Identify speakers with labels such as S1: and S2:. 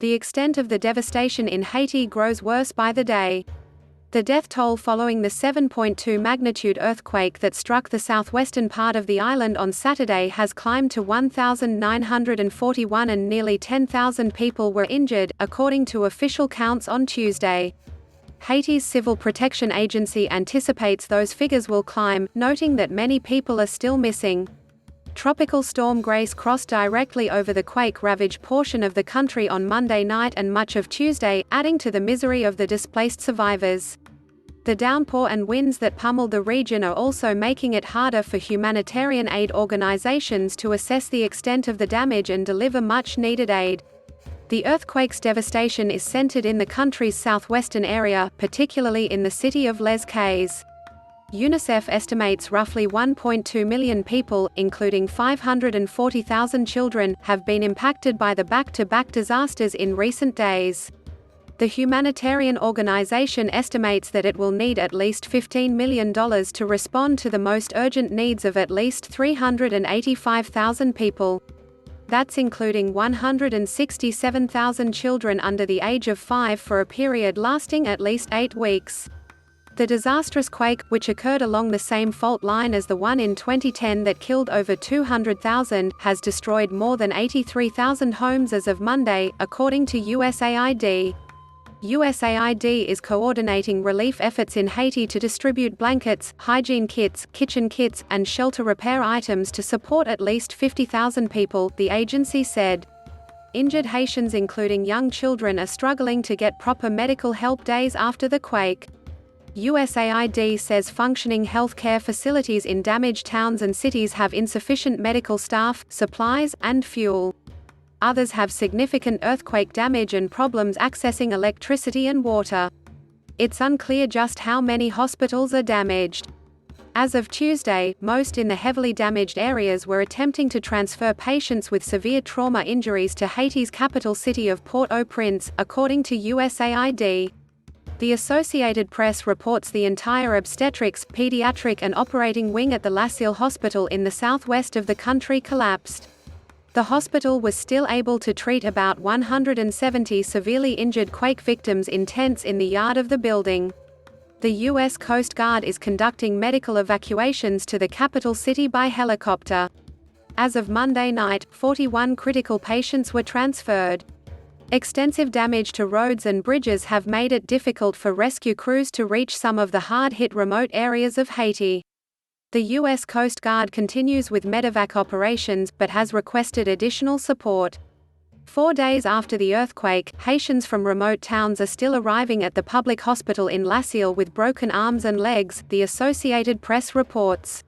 S1: The extent of the devastation in Haiti grows worse by the day. The death toll following the 7.2 magnitude earthquake that struck the southwestern part of the island on Saturday has climbed to 1,941 and nearly 10,000 people were injured, according to official counts on Tuesday. Haiti's Civil Protection Agency anticipates those figures will climb, noting that many people are still missing. Tropical storm Grace crossed directly over the quake-ravaged portion of the country on Monday night and much of Tuesday, adding to the misery of the displaced survivors. The downpour and winds that pummeled the region are also making it harder for humanitarian aid organizations to assess the extent of the damage and deliver much-needed aid. The earthquake's devastation is centered in the country's southwestern area, particularly in the city of Les Cayes. UNICEF estimates roughly 1.2 million people, including 540,000 children, have been impacted by the back-to-back disasters in recent days. The humanitarian organization estimates that it will need at least $15 million to respond to the most urgent needs of at least 385,000 people. That's including 167,000 children under the age of 5 for a period lasting at least 8 weeks. The disastrous quake, which occurred along the same fault line as the one in 2010 that killed over 200,000, has destroyed more than 83,000 homes as of Monday, according to USAID. USAID is coordinating relief efforts in Haiti to distribute blankets, hygiene kits, kitchen kits, and shelter repair items to support at least 50,000 people, the agency said. Injured Haitians, including young children, are struggling to get proper medical help days after the quake. USAID says functioning healthcare facilities in damaged towns and cities have insufficient medical staff, supplies, and fuel. Others have significant earthquake damage and problems accessing electricity and water. It's unclear just how many hospitals are damaged. As of Tuesday, most in the heavily damaged areas were attempting to transfer patients with severe trauma injuries to Haiti's capital city of Port-au-Prince, according to USAID. The Associated Press reports the entire obstetrics, pediatric and operating wing at the Les Cayes hospital in the southwest of the country collapsed. The hospital was still able to treat about 170 severely injured quake victims in tents in the yard of the building. The U.S. Coast Guard is conducting medical evacuations to the capital city by helicopter. As of Monday night, 41 critical patients were transferred. Extensive damage to roads and bridges have made it difficult for rescue crews to reach some of the hard-hit remote areas of Haiti. The U.S. Coast Guard continues with medevac operations, but has requested additional support. 4 days after the earthquake, Haitians from remote towns are still arriving at the public hospital in Les Cayes with broken arms and legs, the Associated Press reports.